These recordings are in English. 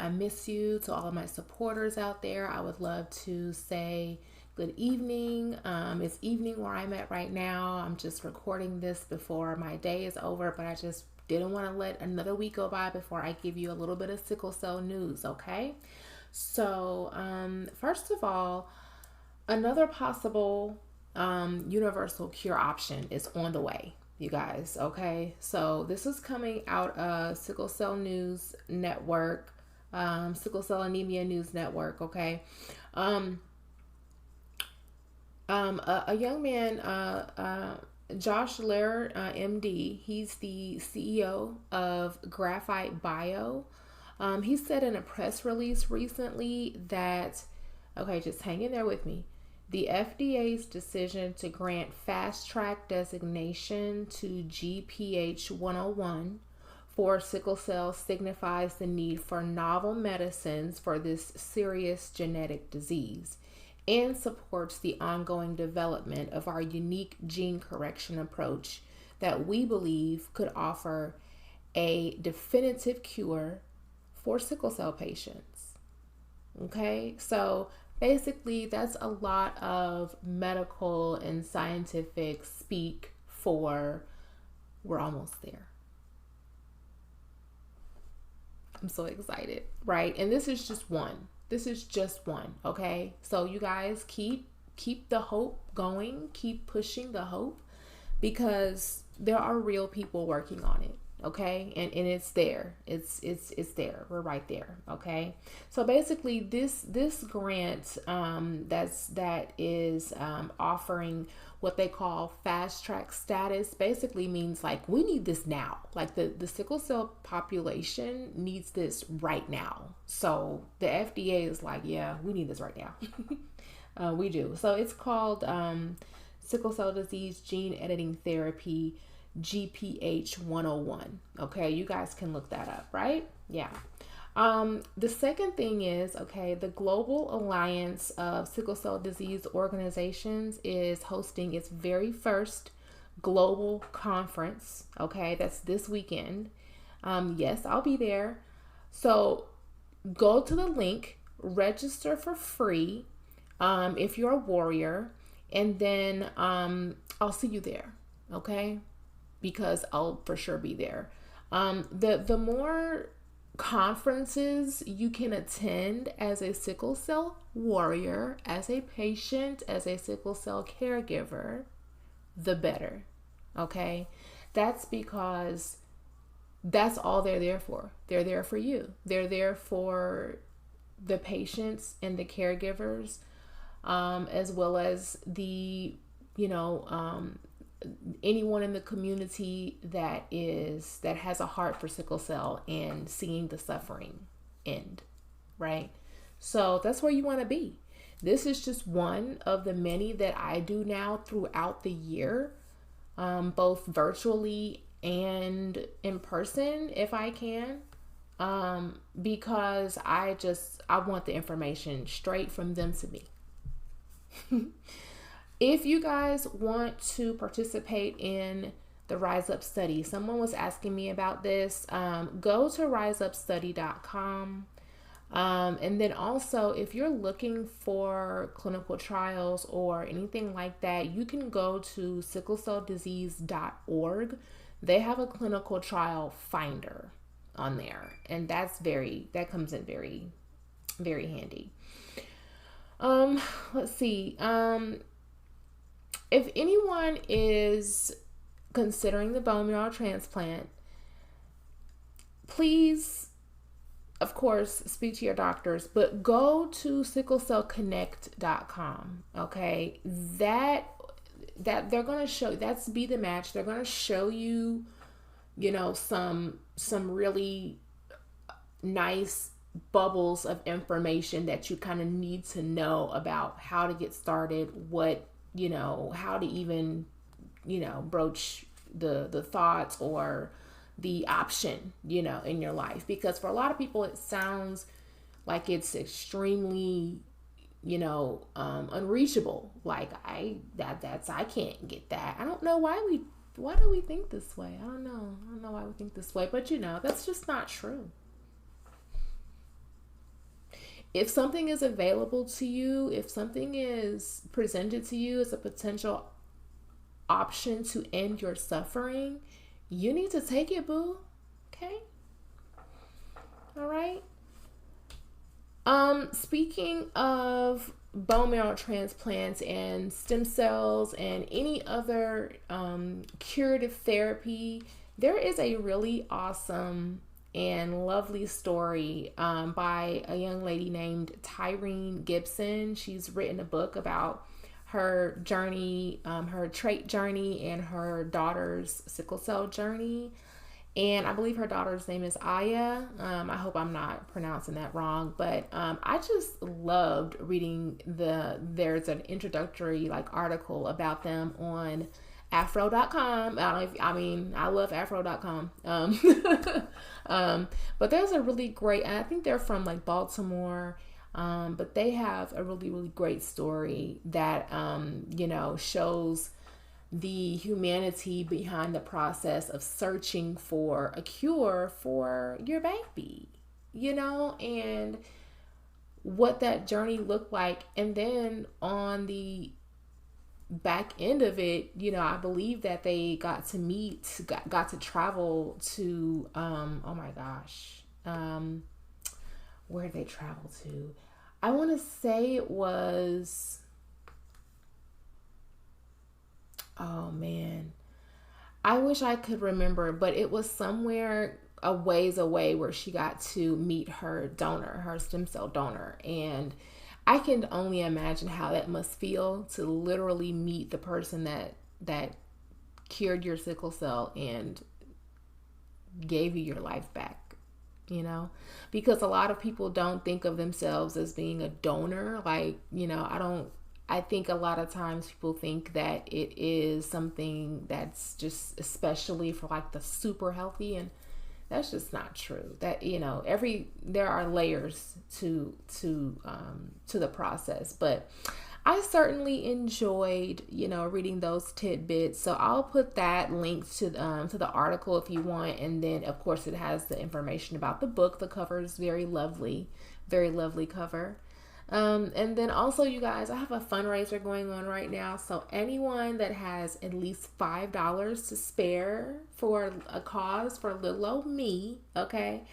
I miss you. To all of my supporters out there, I would love to say good evening. It's evening where I'm at right now. I'm just recording this before my day is over, but I just didn't want to let another week go by before I give you a little bit of sickle cell news, okay? So, first of all, another possible universal cure option is on the way, you guys. Okay, so this is coming out of Sickle Cell News Network, Sickle Cell Anemia News Network. Okay, a young man, Josh Lair, MD. He's the CEO of Graphite Bio. He said in a press release recently that, okay, just hang in there with me. The FDA's decision to grant fast track designation to GPH 101 for sickle cell signifies the need for novel medicines for this serious genetic disease and supports the ongoing development of our unique gene correction approach that we believe could offer a definitive cure for sickle cell patients. Okay, so basically that's a lot of medical and scientific speak for we're almost there. I'm so excited, right? And this is just one. This is just one, okay? So you guys keep the hope going, keep pushing the hope, because there are real people working on it. Okay, and it's there. It's there. We're right there. Okay, so basically this grant that is offering what they call fast track status basically means like we need this now. Like the sickle cell population needs this right now. So the FDA is like, yeah, we need this right now. We do. So it's called sickle cell disease gene editing therapy, GPH 101. Okay, you guys can look that up, right? Yeah. The second thing is, okay, the Global Alliance of Sickle Cell Disease Organizations is hosting its very first global conference. Okay, that's this weekend. Yes, I'll be there. So go to the link, register for free if you're a warrior, and then I'll see you there. Okay, because I'll for sure be there. The more conferences you can attend as a sickle cell warrior, as a patient, as a sickle cell caregiver, the better. Okay, that's because that's all they're there for. They're there for you. They're there for the patients and the caregivers, as well as the anyone in the community that has a heart for sickle cell and seeing the suffering end, right? So that's where you want to be. This is just one of the many that I do now throughout the year, both virtually and in person if I can, because I want the information straight from them to me. If you guys want to participate in the Rise Up study, someone was asking me about this. Go to riseupstudy.com. And then also, if you're looking for clinical trials or anything like that, you can go to sicklecelldisease.org. They have a clinical trial finder on there, and that comes in very, very handy. Let's see. If anyone is considering the bone marrow transplant, please, of course, speak to your doctors, but go to sicklecellconnect.com. Okay, that they're gonna show, that's Be the Match. They're gonna show you, some really nice bubbles of information that you kind of need to know about how to get started, how to even, broach the thoughts or the option, in your life. Because for a lot of people, it sounds like it's extremely, unreachable. Like I can't get that. I don't know why do we think this way? I don't know why we think this way, but that's just not true. if something is available to you, if something is presented to you as a potential option to end your suffering, you need to take it, boo. Okay? All right. Speaking of bone marrow transplants and stem cells and any other curative therapy, there is a really awesome and lovely story by a young lady named Tyreen Gibson. She's written a book about her journey, her trait journey, and her daughter's sickle cell journey. And I believe her daughter's name is Aya. I hope I'm not pronouncing that wrong, but I just loved reading there's an introductory article about them on afro.com. I love afro.com. But there's a really great, and I think they're from Baltimore. But they have a really, really great story that, shows the humanity behind the process of searching for a cure for your baby, and what that journey looked like. And then on the back end of it, I believe that they got to travel to, oh my gosh, where did they travel to? I want to say it was, oh man, I wish I could remember, but it was somewhere a ways away where she got to meet her donor, her stem cell donor. And I can only imagine how that must feel to literally meet the person that cured your sickle cell and gave you your life back, because a lot of people don't think of themselves as being a donor. I think a lot of times people think that it is something that's just especially for the super healthy, and that's just not true. That there are layers to the process, but I certainly enjoyed reading those tidbits. So I'll put that link to the article if you want, and then of course it has the information about the book. The cover is very lovely cover. And then also, you guys, I have a fundraiser going on right now. So anyone that has at least $5 to spare for a cause for little old me, okay,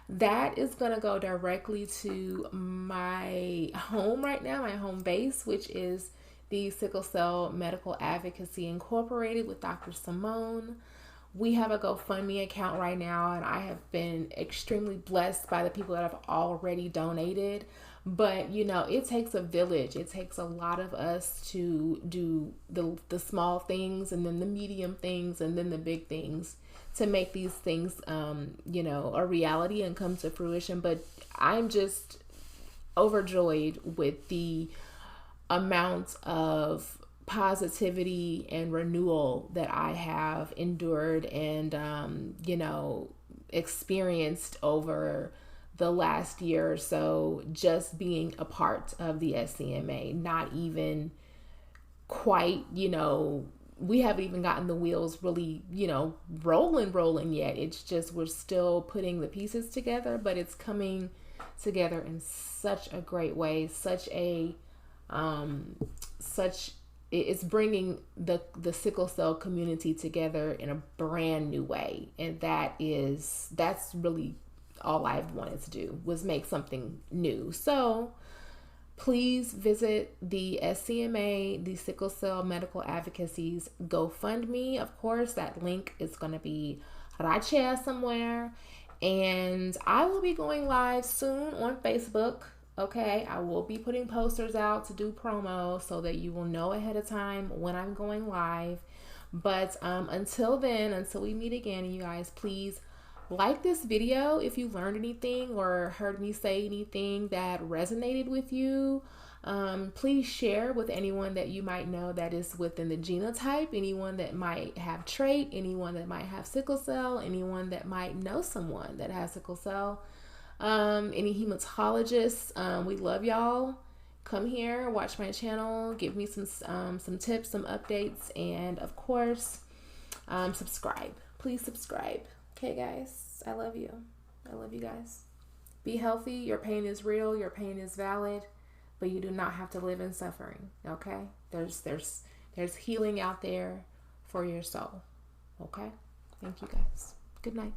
that is going to go directly to my home right now, my home base, which is the Sickle Cell Medical Advocacy Incorporated with Dr. Simone. We have a GoFundMe account right now, and I have been extremely blessed by the people that have already donated. But, it takes a village. It takes a lot of us to do the small things, and then the medium things, and then the big things to make these things, a reality and come to fruition. But I'm just overjoyed with the amount of positivity and renewal that I have endured and, experienced over the last year or so, just being a part of the SCMA. Not even quite, we haven't even gotten the wheels really, rolling yet. It's just, we're still putting the pieces together, but it's coming together in such a great way, it's bringing the sickle cell community together in a brand new way. And that's really all I've wanted to do, was make something new. So please visit the SCMA, the Sickle Cell Medical Advocacy's GoFundMe. Of course, that link is going to be right here somewhere. And I will be going live soon on Facebook. Okay, I will be putting posters out to do promo so that you will know ahead of time when I'm going live. But until then, until we meet again, you guys, please like this video if you learned anything or heard me say anything that resonated with you. Please share with anyone that you might know that is within the genotype, anyone that might have trait, anyone that might have sickle cell, anyone that might know someone that has sickle cell, any hematologists. We love y'all. Come here, watch my channel, give me some tips, some updates, and of course, subscribe. Please subscribe. Okay, guys, I love you. I love you guys. Be healthy. Your pain is real. Your pain is valid, but you do not have to live in suffering. Okay? There's healing out there for your soul. Okay? Thank you guys. Good night.